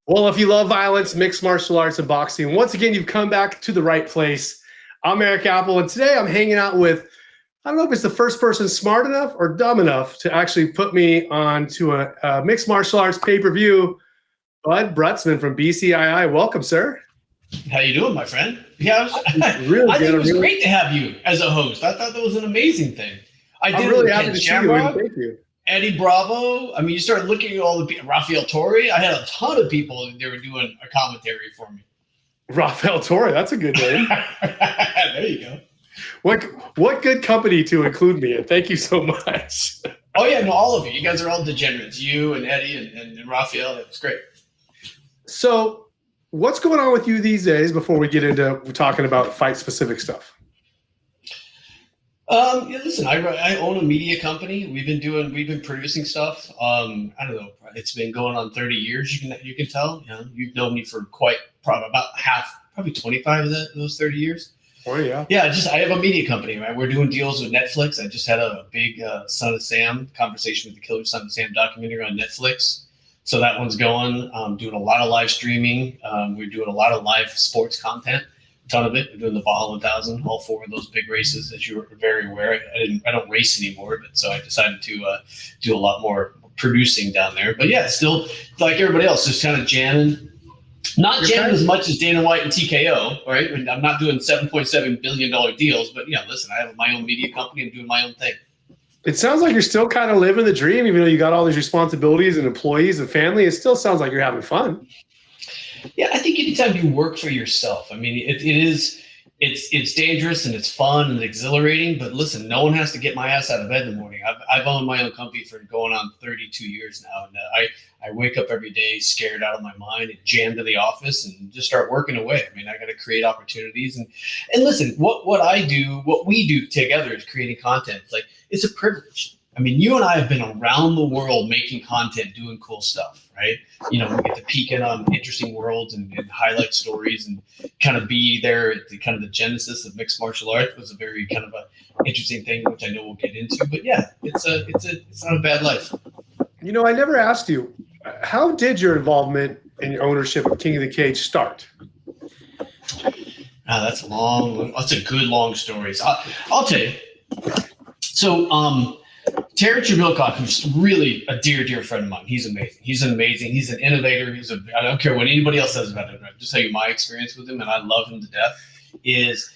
Well, if you love violence, mixed martial arts, and boxing, once again, you've come back to the right place. I'm Erik Apple, and today I'm hanging out with, I don't know if it's the first person smart enough or dumb enough to actually put me onto a mixed martial arts pay-per-view, Bud Brutsman from BCII. Welcome, sir. How you doing, my friend? Yeah, really I think good. it was great to have you as a host. I thought that was an amazing thing. I'm really happy to see you, and thank you. Eddie Bravo. I mean, you started looking at all the people. Rafael Torre. I had a ton of people that were doing a commentary for me. Rafael Torre, that's a good name. There you go. What good company to include me in. Thank you so much. Oh, yeah, no, all of you. You guys are all degenerates. You and Eddie and Rafael. It was great. So what's going on with you these days before we get into talking about fight-specific stuff? Yeah, listen, I own a media company. We've been producing stuff. I don't know. It's been going on 30 years. You can tell. You know, you've known me for probably 25 of those 30 years. Oh yeah. Yeah, I have a media company. Right, we're doing deals with Netflix. I just had a big Son of Sam conversation with the Killer Son of Sam documentary on Netflix. So that one's going. Doing a lot of live streaming. We're doing a lot of live sports content. Ton of it. We're doing the Baja 1000, all four of those big races, as you were very aware. I don't race anymore, but so I decided to do a lot more producing down there. But yeah, still like everybody else, just kind of jamming. Not jamming as much as Dana White and TKO, right? I mean, I'm not doing $7.7 billion deals, but yeah, listen, I have my own media company. I'm doing my own thing. It sounds like you're still kind of living the dream, even though you got all these responsibilities and employees and family. It still sounds like you're having fun. Yeah, I think anytime you work for yourself, I mean, it's dangerous and it's fun and exhilarating. But listen, no one has to get my ass out of bed in the morning. I've owned my own company for going on 32 years now, and I wake up every day scared out of my mind and jam to the office and just start working away. I mean, I got to create opportunities and listen. What we do together is creating content. It's a privilege. I mean, you and I have been around the world making content, doing cool stuff, right? You know, we get to peek in on interesting worlds and highlight stories and kind of be there at the kind of the genesis of mixed martial arts was a very kind of a interesting thing, which I know we'll get into. But yeah, it's not a bad life. You know, I never asked you, how did your involvement in your ownership of King of the Cage start? That's a good long story. So I'll tell you. So, Terry Jabilcock, who's really a dear friend of mine. He's amazing. He's an innovator. I don't care what anybody else says about him. I'll just tell you my experience with him, and I love him to death. Is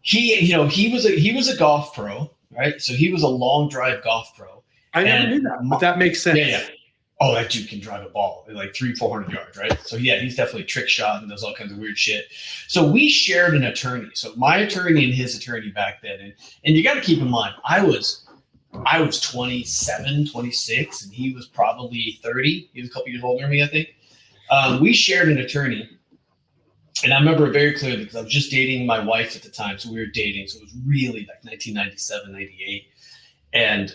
he was a golf pro, right? So he was a long drive golf pro. I never knew that, but that makes sense. Yeah. Oh, that dude can drive a ball like 300-400 yards, right? So yeah, he's definitely trick shot and does all kinds of weird shit. So we shared an attorney. So my attorney and his attorney back then, and you got to keep in mind, I was 27, 26, and he was probably 30. He was a couple years older than me, I think. We shared an attorney, and I remember it very clearly because I was just dating my wife at the time. So we were dating. So it was really like 1997, 98. And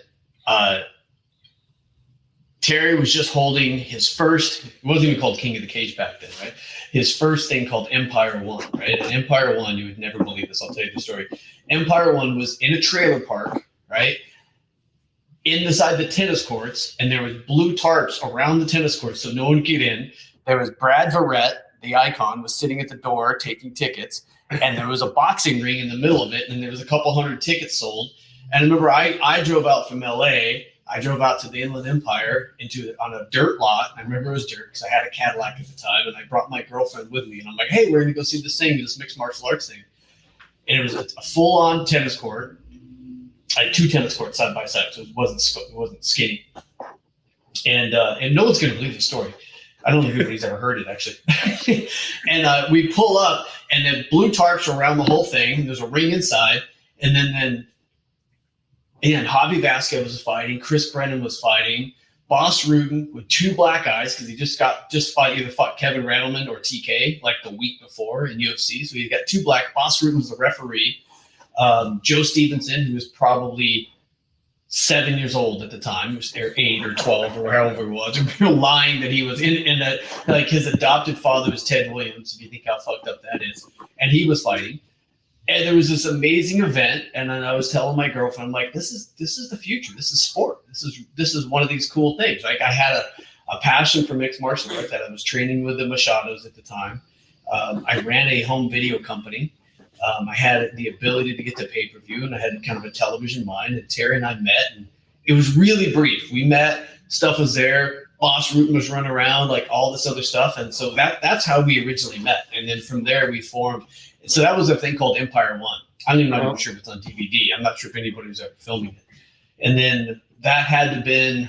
Terry was just holding his first, it wasn't even called King of the Cage back then, right? His first thing called Empire One, right? And Empire One, you would never believe this. I'll tell you the story. Empire One was in a trailer park, right? Inside the tennis courts, and there was blue tarps around the tennis courts so no one could get in. There was Brad Verrett, the icon, was sitting at the door taking tickets, and there was a boxing ring in the middle of it, and there was a couple hundred tickets sold. And I remember I drove out from LA. I drove out to the Inland Empire on a dirt lot. I remember it was dirt because I had a Cadillac at the time, and I brought my girlfriend with me. And I'm like, hey, we're going to go see this mixed martial arts thing. And it was a full-on tennis court. I had two tennis courts side by side, so it wasn't skinny. And no one's going to believe the story. I don't know if anybody's ever heard it, actually. And we pull up, and then blue tarps around the whole thing. There's a ring inside, and then Javi Vasquez was fighting. Chris Brennan was fighting. Boss Rudin with two black eyes because he either fought Kevin Randleman or TK like the week before in UFC. So he got two black. Boss Rudin was the referee. Joe Stevenson, who was probably 7 years old at the time, or 8 or 12 or however it was, lying that he was in like his adopted father was Ted Williams, if you think how fucked up that is. And he was fighting. And there was this amazing event, and then I was telling my girlfriend, I'm like, this is the future. This is sport. This is one of these cool things. Like I had a passion for mixed martial arts. That I was training with the Machados at the time. I ran a home video company. I had the ability to get to pay-per-view, and I had kind of a television mind. And Terry and I met, and it was really brief. We met, stuff was there, Boss Rutan was running around, like all this other stuff. And so that's how we originally met. And then from there we formed. So that was a thing called Empire One. I'm not even sure if it's on DVD. I'm not sure if anybody was ever filming it. And then that had to been,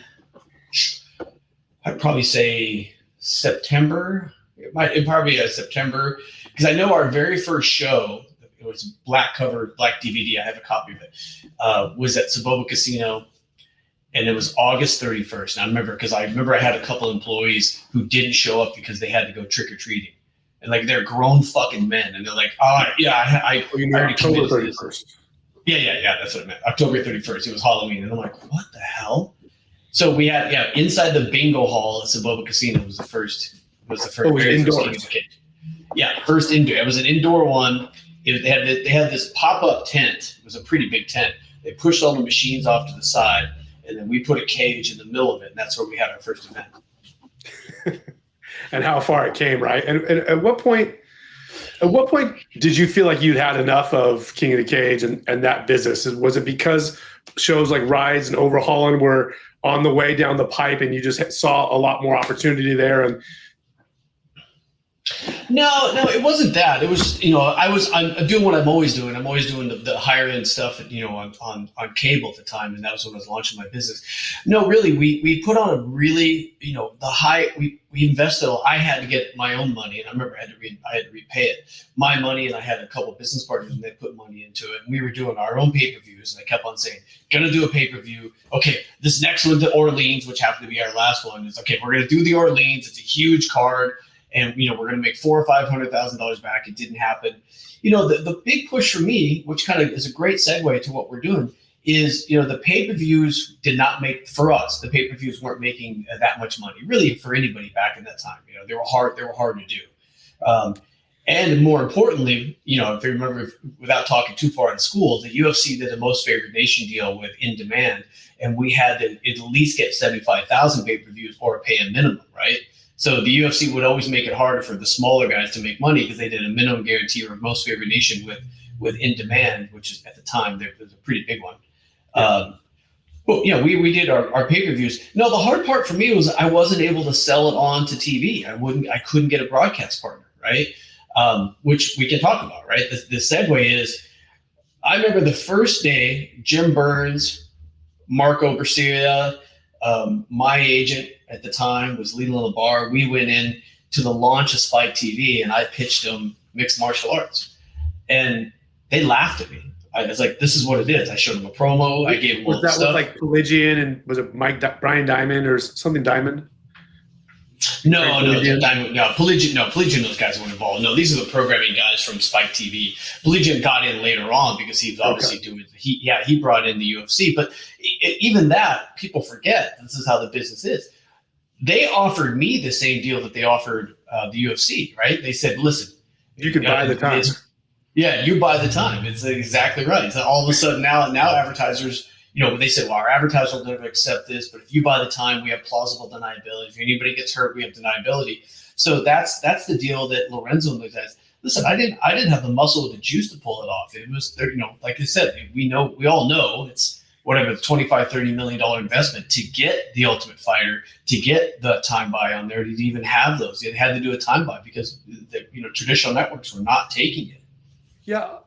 I'd probably say September. It probably be September, because I know our very first show, it was black cover, black DVD. I have a copy of it. Was at Saboba Casino, and it was August 31st. And I remember I had a couple employees who didn't show up because they had to go trick or treating, and like they're grown fucking men, and they're like, "Oh yeah, I already October 31st." Yeah, that's what I meant. October 31st. It was Halloween, and I'm like, "What the hell?" So we had inside the bingo hall at Saboba Casino was the first. Oh, it was indoors. Yeah, first indoor. It was an indoor one. They had this pop-up tent. It was a pretty big tent. They pushed all the machines off to the side, and then we put a cage in the middle of it, and that's where we had our first event. And how far it came, right? And at what point did you feel like you'd had enough of King of the Cage and that business? Was it because shows like Rides and Overhauling were on the way down the pipe, and you just saw a lot more opportunity there? And No, it wasn't that. It was, I'm doing what I'm always doing. I'm always doing the higher end stuff, on cable at the time. And that was when I was launching my business. No, really, we put on a really, we invested. I had to get my own money. And I remember I had to repay it, my money. And I had a couple of business partners, and they put money into it. And we were doing our own pay-per-views. And I kept on saying, gonna do a pay-per-view. Okay, this next one to Orleans, which happened to be our last one, is okay, we're gonna do the Orleans. It's a huge card. And we're going to make $400,000 or $500,000 back. It didn't happen. The big push for me, which kind of is a great segue to what we're doing, is the pay-per-views did not make for us. The pay-per-views weren't making that much money, really, for anybody back in that time. They were hard. They were hard to do. And more importantly, if you remember, without talking too far in school, the UFC did a most favored nation deal with In Demand, and we had to at least get 75,000 pay-per-views or pay a minimum, right? So the UFC would always make it harder for the smaller guys to make money because they did a minimum guarantee or a most favored nation with In Demand, which is at the time there was a pretty big one. We did our pay-per-views. No, the hard part for me was I wasn't able to sell it on to TV. I couldn't get a broadcast partner, right? Which we can talk about, right? The segue is, I remember the first day, Jim Burns, Marco Bercia, my agent at the time was Leland LeBar. We went in to the launch of Spike TV, and I pitched them mixed martial arts, and they laughed at me. I was like, "This is what it is." I showed them a promo. I gave them all the stuff. Was that like Pelagian, and was it Brian Diamond or something Diamond? No, Pelagian, those guys weren't involved. No, these are the programming guys from Spike TV. Pelagian got in later on because he was obviously he brought in the UFC. But even that, people forget, this is how the business is. They offered me the same deal that they offered the UFC, right? They said, "Listen, you can buy the time." You buy the time. It's exactly right. So all of a sudden now advertisers, they say, "Well, our advertiser will never accept this, but if you buy the time, we have plausible deniability. If anybody gets hurt, we have deniability." So that's the deal that Lorenzo and those guys. Listen, I didn't have the muscle or the juice to pull it off. It was, like I said, we all know it's whatever, $25-30 million investment to get the Ultimate Fighter, to get the time buy on there, to even have those. It had to do a time buy because traditional networks were not taking it. Yeah,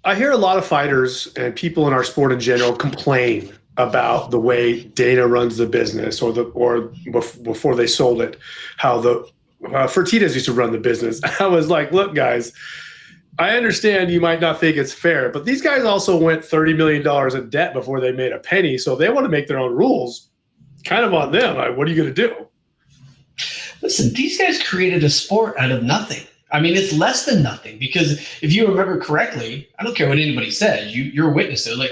I hear a lot of fighters and people in our sport in general complain about the way Dana runs the business, or before they sold it, how the Fertitas used to run the business. I was like, look, guys, I understand you might not think it's fair, but these guys also went $30 million in debt before they made a penny. So if they want to make their own rules, kind of on them. What are you going to do? Listen, these guys created a sport out of nothing. I mean, it's less than nothing, because if you remember correctly, I don't care what anybody says, you're a witness to it. Like,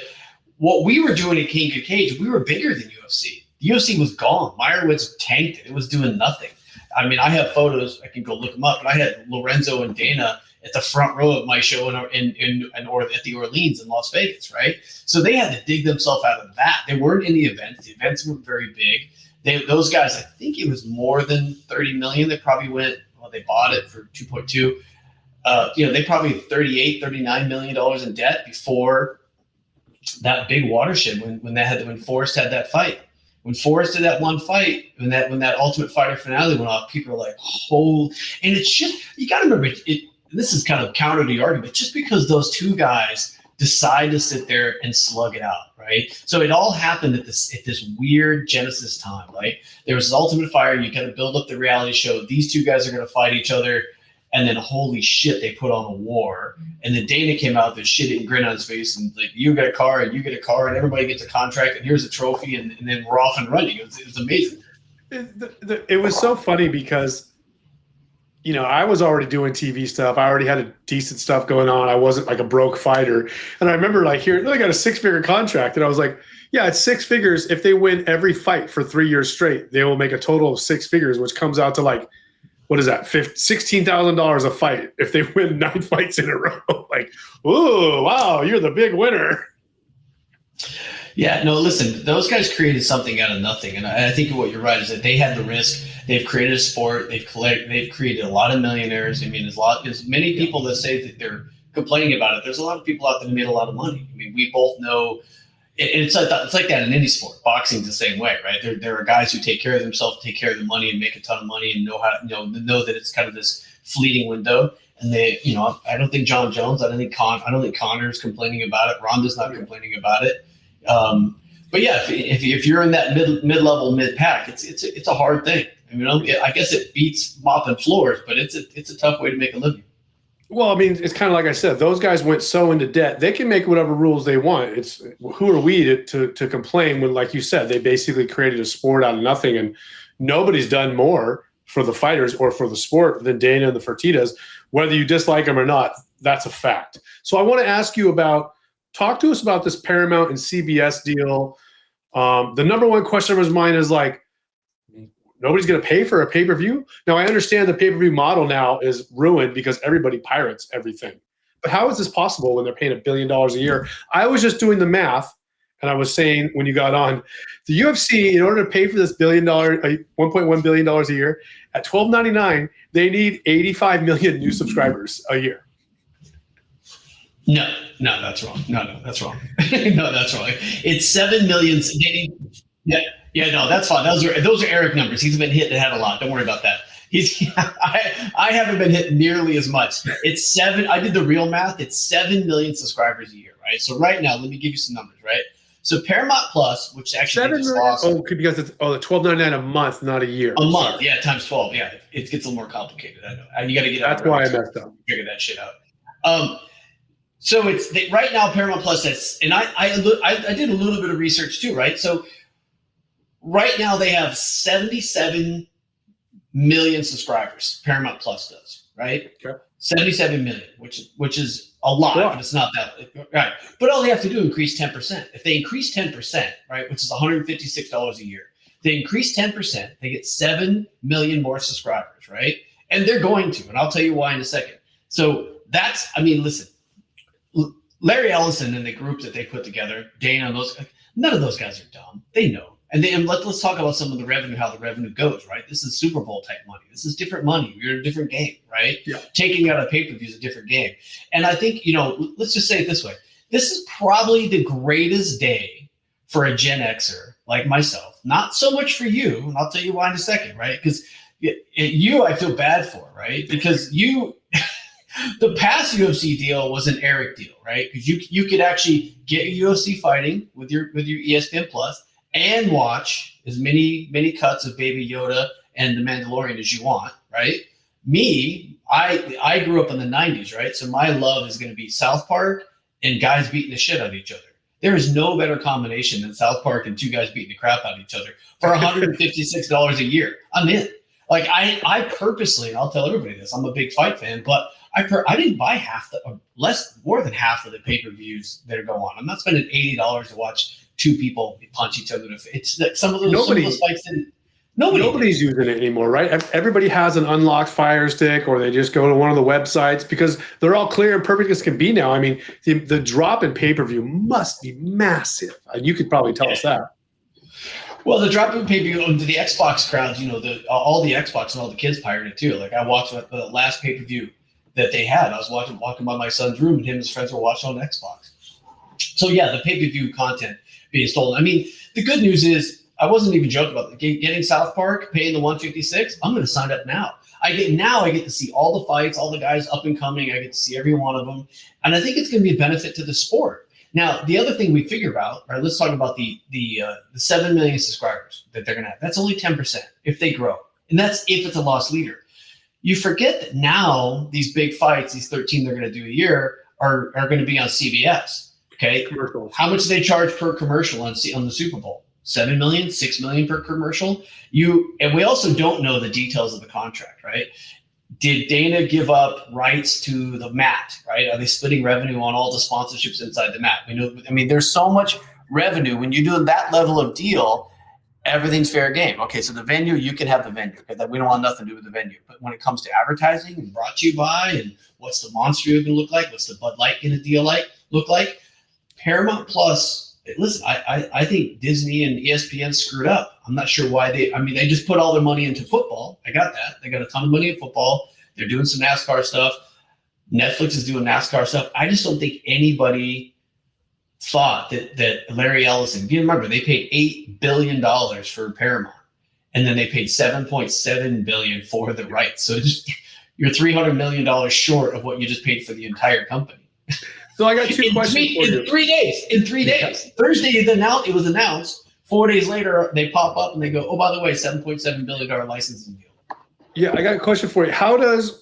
what we were doing at King of Cage, we were bigger than UFC. The UFC was gone. Meyerowitz tanked it. It was doing nothing. I mean, I have photos. I can go look them up. But I had Lorenzo and Dana at the front row of my show or at the Orleans in Las Vegas, right? So they had to dig themselves out of that. They weren't in the events. The events were very big. those guys, I think it was more than 30 million. They probably they bought it for 2.2. They probably had $38, $39 million in debt before that big watershed when Forrest had that fight. When Forrest did that one fight, when that Ultimate Fighter finale went off, people are like, "Oh!" And it's just, you got to remember, this is kind of counter to the argument. Just because those two guys decide to sit there and slug it out, right? So it all happened at this weird Genesis time. Like, there was this Ultimate Fighter. You kind of build up the reality show. These two guys are going to fight each other. And then, holy shit, they put on a war. And then Dana came out with this shit and grin on his face and like, you get a car and you get a car and everybody gets a contract and here's a trophy and then we're off and running. It was amazing. It was so funny because, I was already doing TV stuff. I already had a decent stuff going on. I wasn't like a broke fighter. And I remember like hearing, they got a 6-figure contract. And I was like, yeah, it's 6 figures. If they win every fight for 3 years straight, they will make a total of 6 figures, which comes out to like, what is that? $16,000 a fight if they win 9 fights in a row. Like, oh, wow, you're the big winner. Yeah, no, listen, those guys created something out of nothing. And I think what you're right is that they had the risk. They've created a sport. They've created a lot of millionaires. I mean, there's many people that say that they're complaining about it. There's a lot of people out there that made a lot of money. I mean, we both know. It's like that in any sport. Boxing's the same way, right? There are guys who take care of themselves, take care of their money, and make a ton of money, and know know that it's kind of this fleeting window. And they, I don't think John Jones, I don't think Connor's complaining about it. Ronda's not complaining about it. But yeah, if you're in that mid-level mid-pack, it's a hard thing. I mean, I guess it beats mopping floors, but it's a tough way to make a living. Well, I mean, it's kind of like I said, those guys went so into debt, they can make whatever rules they want. It's who are we to complain when, like you said, they basically created a sport out of nothing, and nobody's done more for the fighters or for the sport than Dana and the Fertittas. Whether you dislike them or not, that's a fact. So I want to ask you talk to us about this Paramount and CBS deal. The number one question on his mind is like, nobody's going to pay for a pay-per-view. Now, I understand the pay-per-view model now is ruined because everybody pirates everything. But how is this possible when they're paying $1 billion a year? I was just doing the math, and I was saying when you got on, the UFC, in order to pay for this $1.1 billion a year, at $12.99, they need 85 million new subscribers a year. No, that's wrong. No, that's wrong. No, that's wrong. It's 7 million. Yeah, no, that's fine. Those are Erik numbers. He's been hit the head a lot. Don't worry about that. I haven't been hit nearly as much. It's 7. I did the real math. It's 7 million subscribers a year, right? So right now, let me give you some numbers, right? So Paramount Plus, which actually 7 just million? lost. Oh, because it's $12.99 a month, not a year. A month, yeah, times 12. Yeah, it gets a little more complicated. I know. You got to get. That's why I messed up. Figure that shit out. So right now Paramount Plus has, and I did a little bit of research too, right? So right now they have 77 million subscribers. Paramount Plus does, right? Okay. 77 million, which is a lot, but it's not that right. But all they have to do is increase 10%. If they increase 10%, right, which is $156 a year, they increase 10%, they get 7 million more subscribers, right? And they're going to, and I'll tell you why in a second. So listen. Larry Ellison and the group that they put together, Dana, none of those guys are dumb. They know. And let's talk about some of the revenue, how the revenue goes, right? This is Super Bowl type money. This is different money. You're in a different game, right? Yeah. Taking out a pay-per-view is a different game. And I think, let's just say it this way. This is probably the greatest day for a Gen Xer like myself. Not so much for you, and I'll tell you why in a second, right? Because you I feel bad for, right? Because the past UFC deal was an Erik deal, right? Because you could actually get UFC fighting with your ESPN Plus and watch as many cuts of Baby Yoda and The Mandalorian as you want, right? Me, I grew up in the 90s, right? So my love is going to be South Park and guys beating the shit out of each other. There is no better combination than South Park and two guys beating the crap out of each other for $156 a year. I'm in. Like I purposely, and I'll tell everybody this, I'm a big fight fan, but I didn't buy more than half of the pay-per-views that go on. I'm not spending $80 to watch two people punch each other in the face. It's like some of those fights didn't. Nobody's using it anymore, right? Everybody has an unlocked Fire Stick, or they just go to one of the websites because they're all clear and perfect as can be now. I mean, the drop in pay-per-view must be massive. You could probably tell us that. Well, the drop in pay-per-view to the Xbox crowds, all the Xbox and all the kids pirated it too. Like I watched the last pay-per-view that they had. I was walking by my son's room, and him and his friends were watching on Xbox. So yeah, the pay-per-view content being stolen. I mean, the good news is I wasn't even joking about it. Getting South Park, paying the $156. I'm going to sign up now. I get to see all the fights, all the guys up and coming. I get to see every one of them, and I think it's going to be a benefit to the sport. Now, the other thing we figure out, right? Let's talk about the 7 million subscribers that they're going to have. That's only 10% if they grow, and that's if it's a loss leader. You forget that now these big fights, these 13 they're going to do a year, are going to be on CBS. Okay, Commercials. How much do they charge per commercial on the Super Bowl? 7 million, 6 million per commercial. And we also don't know the details of the contract, right? Did Dana give up rights to the mat, right? Are they splitting revenue on all the sponsorships inside the mat? We know. I mean, there's so much revenue when you're doing that level of deal. Everything's fair game. Okay, so the venue, you can have the venue because we don't want nothing to do with the venue. But when it comes to advertising and brought to you by, and what's the Monster going to look like? What's the Bud Light going to look like? Paramount Plus. Listen, I think Disney and ESPN screwed up. I'm not sure why they just put all their money into football. I got that. They got a ton of money in football. They're doing some NASCAR stuff. Netflix is doing NASCAR stuff. I just don't think anybody thought that Larry Ellison, you remember, they paid $8 billion for Paramount, and then they paid $7.7 billion for the rights. So you're $300 million short of what you just paid for the entire company. So I got two questions for you. In 3 days. In 3 days. Yeah. Thursday, it was announced. 4 days later, they pop up and they go, oh, by the way, $7.7 billion licensing deal. Yeah, I got a question for you.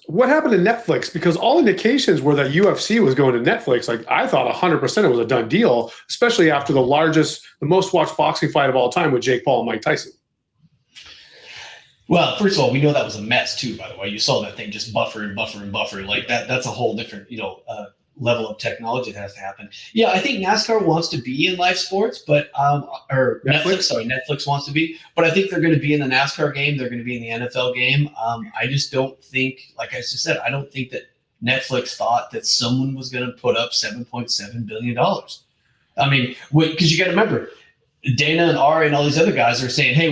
What happened to Netflix? Because all indications were that UFC was going to Netflix. Like I thought 100% it was a done deal, especially after the most watched boxing fight of all time with Jake Paul and Mike Tyson. Well, first of all, we know that was a mess too, by the way. You saw that thing just buffer and buffer and buffer. Like that's a whole different, level of technology that has to happen. Yeah, I think NASCAR wants to be in live sports, but Netflix wants to be, but I think they're going to be in the NASCAR game. They're going to be in the NFL game. I just don't think, like I just said, I don't think that Netflix thought that someone was going to put up $7.7 billion. I mean, because you got to remember, Dana and Ari and all these other guys are saying, hey,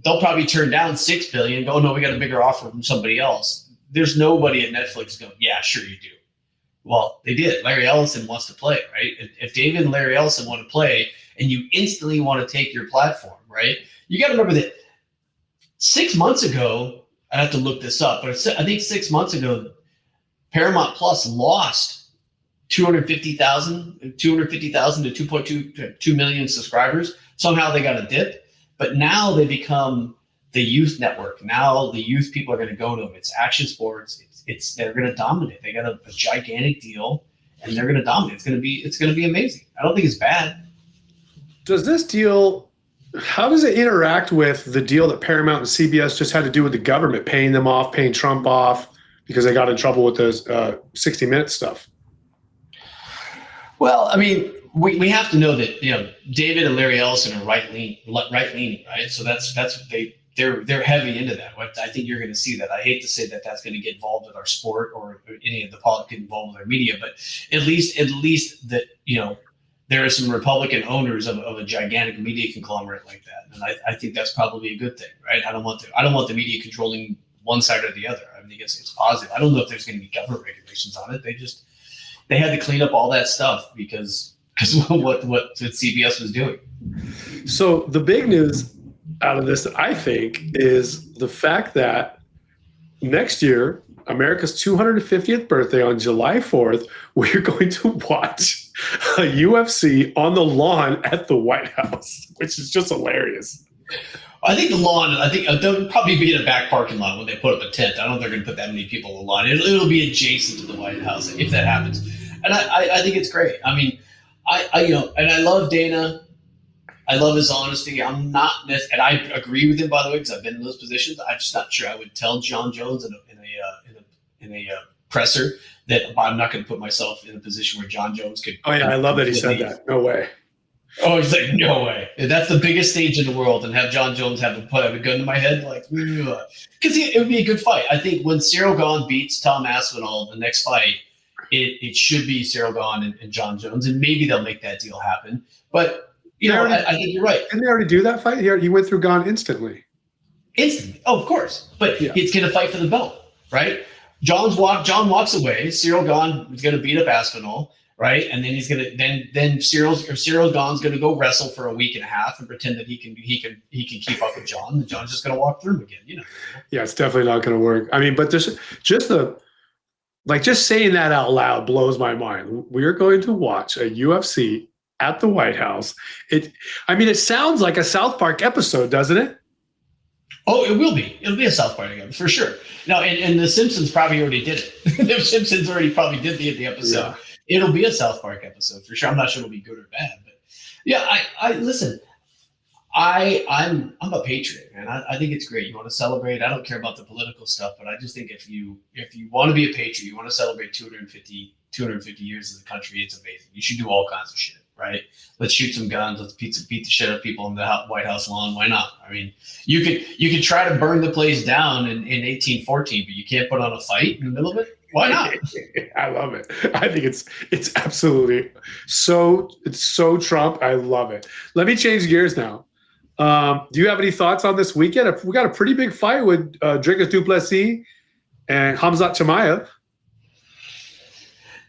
they'll probably turn down $6 billion. Go, no, we got a bigger offer from somebody else. There's nobody at Netflix going, yeah, sure you do. Well, they did. Larry Ellison wants to play, right? If David and Larry Ellison want to play and you instantly want to take your platform, right? You got to remember that 6 months ago, I have to look this up, but I think 6 months ago, Paramount Plus lost 250,000 to 2.2 million subscribers. Somehow they got a dip, but now they become the youth network. Now the youth people are going to go to them. It's action sports. They're going to dominate. They got a gigantic deal, and they're going to dominate. It's going to be amazing. I don't think it's bad. Does this deal? How does it interact with the deal that Paramount and CBS just had to do with the government, paying them off, paying Trump off because they got in trouble with the 60 Minutes stuff? Well, I mean, we have to know that David and Larry Ellison are right leaning, right? So that's they're heavy into that. I think you're going to see that. I hate to say that that's going to get involved with our sport or any of the politics involved with our media, but at least that there are some Republican owners of a gigantic media conglomerate like that, and I think that's probably a good thing, right? I don't want the media controlling one side or the other. I think it's positive. I don't know if there's going to be government regulations on it. They had to clean up all that stuff because what CBS was doing. So the big news out of this, I think, is the fact that next year, America's 250th birthday on July 4th, we're going to watch a UFC on the lawn at the White House, which is just hilarious. I think the lawn, they'll probably be in a back parking lot when they put up a tent. I don't think they're going to put that many people on the lawn. It'll be adjacent to the White House if that happens. And I think it's great. I mean, and I love Dana. I love his honesty. I'm not, and I agree with him, by the way, because I've been in those positions. I'm just not sure I would tell John Jones in a presser that I'm not going to put myself in a position where John Jones could. Oh yeah, I love that he said that. No way. Oh, he's like, no way. That's the biggest stage in the world, and have John Jones have a gun to my head, like, because it would be a good fight. I think when Cyril Gane beats Tom Aspinall the next fight, it should be Cyril Gane and John Jones, and maybe they'll make that deal happen. But I think you're right. Didn't they already do that fight? He went through Gane instantly. Instantly. Oh, of course. But he's going to fight for the belt, right? John walks away. Cyril Gane is going to beat up Aspinall, right? And then he's going to then Cyril Gane's going to go wrestle for a week and a half and pretend that he can keep up with John. And John's just going to walk through him again, Yeah, it's definitely not going to work. I mean, but there's just saying that out loud blows my mind. We're going to watch a UFC at the White House. It sounds like a South Park episode, doesn't it? Oh, it will be. It'll be a South Park again, for sure. No, and the Simpsons probably already did it. The Simpsons already probably did the episode. Yeah. It'll be a South Park episode for sure. I'm not sure it'll be good or bad, but yeah, I listen. I'm a patriot, man. I think it's great. You want to celebrate. I don't care about the political stuff, but I just think if you want to be a patriot, you want to celebrate 250 years as a country. It's amazing. You should do all kinds of shit. Right? Let's shoot some guns. Let's beat the shit out of people on the White House lawn. Why not? I mean, you could try to burn the place down in 1814, but you can't put on a fight in the middle of it. Why not? I love it. I think it's absolutely it's so Trump. I love it. Let me change gears now. Do you have any thoughts on this weekend? We got a pretty big fight with Dricus du Plessis and Khamzat Chimaev.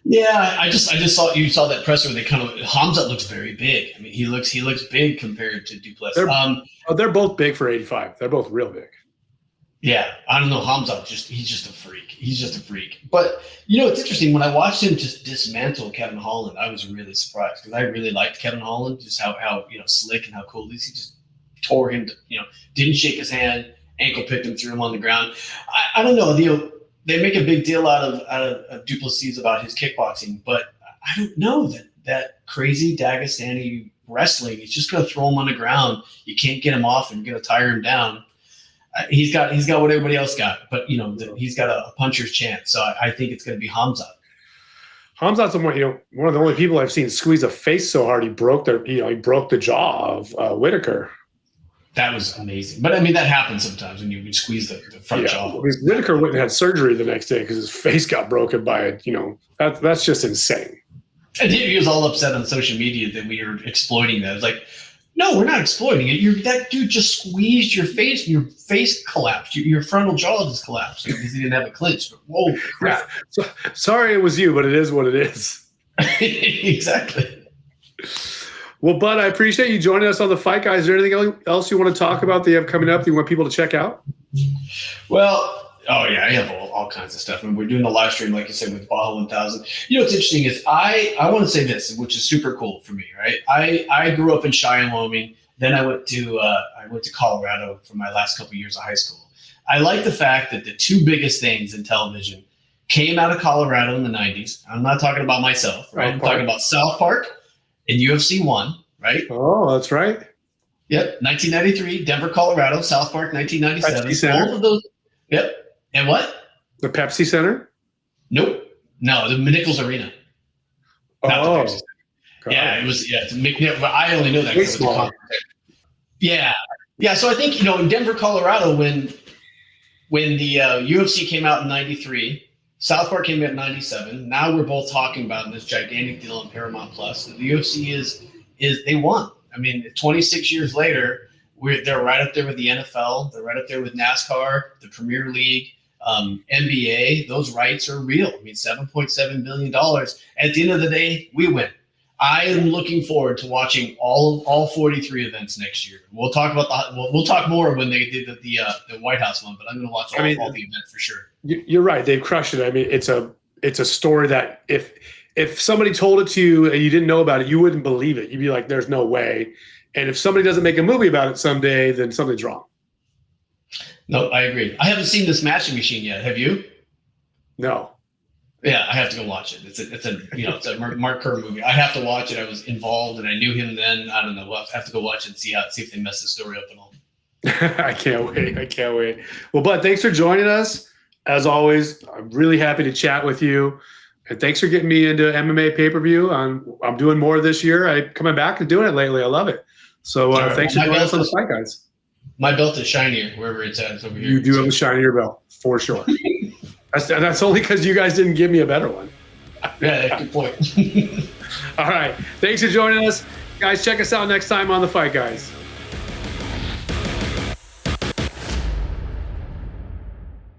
Yeah, I just saw that presser where they Khamzat looks very big. I mean, he looks big compared to du Plessis. They're both big for 85. They're both real big. Yeah, I don't know. Khamzat he's just a freak. He's just a freak. But it's interesting when I watched him just dismantle Kevin Holland. I was really surprised because I really liked Kevin Holland, just how slick and how cool he is. He just tore him. Didn't shake his hand, ankle picked him, threw him on the ground. I don't know. They make a big deal out of du Plessis about his kickboxing, but I don't know that crazy Dagestani wrestling. He's just going to throw him on the ground. You can't get him off, and you're going to tire him down. He's got what everybody else got, but he's got a puncher's chance. So I think it's going to be Khamzat. Khamzat's one of the only people I've seen squeeze a face so hard he broke the jaw of Whitaker. That was amazing. But I mean, that happens sometimes when you squeeze the front jaw. I mean, Whitaker went and had surgery the next day because his face got broken by it. That's just insane. And he was all upset on social media that we were exploiting that. It's like, no, we're not exploiting it. That dude just squeezed your face and your face collapsed. Your frontal jaw just collapsed because he didn't have it clenched. But whoa, crap. Sorry it was you, but it is what it is. Exactly. Well, Bud, I appreciate you joining us on the Fight Guys. Is there anything else you want to talk about that you have coming up that you want people to check out? Well, I have all kinds of stuff. I mean, we're doing a live stream, like you said, with Baja 1000. What's interesting is I want to say this, which is super cool for me, right? I grew up in Cheyenne, Wyoming. Then I went to Colorado for my last couple of years of high school. I like the fact that the two biggest things in television came out of Colorado in the 90s. I'm not talking about myself, right? I'm talking about South Park and UFC 1, right? Oh, that's right. Yep, 1993, Denver, Colorado, South Park, 1997. Pepsi Center. Both of those. Yep. And what? The Pepsi Center? Nope. No, the Nichols Arena. Not the Pepsi Center. Yeah, it was. Yeah, I only know that because it was Yeah. So I think in Denver, Colorado, when the UFC came out in '93. South Park came out in 97. Now we're both talking about this gigantic deal on Paramount Plus. The UFC is they won. I mean, 26 years later, they're right up there with the NFL. They're right up there with NASCAR, the Premier League, NBA. Those rights are real. I mean, $7.7 billion. At the end of the day, we win. I am looking forward to watching all 43 events next year. We'll talk about we'll talk more when they did the White House one, but I'm going to watch all the events for sure. You're right. They've crushed it. I mean, it's a story that if somebody told it to you and you didn't know about it, you wouldn't believe it. You'd be like, "There's no way." And if somebody doesn't make a movie about it someday, then something's wrong. No, I agree. I haven't seen The Smashing Machine yet. Have you? No. Yeah, I have to go watch it. It's a Mark Kerr movie. I have to watch it. I was involved and I knew him then. I don't know. We'll have to go watch it and see if they mess the story up at all. I can't wait. Well, Bud, thanks for joining us. As always, I'm really happy to chat with you. And thanks for getting me into MMA pay-per-view. I'm doing more this year. I'm coming back and doing it lately. I love it. So thanks for joining us on the Fight Guys. My belt is shinier wherever it's at. It's over here. You do have a shinier belt, for sure. That's only because you guys didn't give me a better one. Yeah, that's a good point. All right. Thanks for joining us. Guys, check us out next time on The Fight Guys.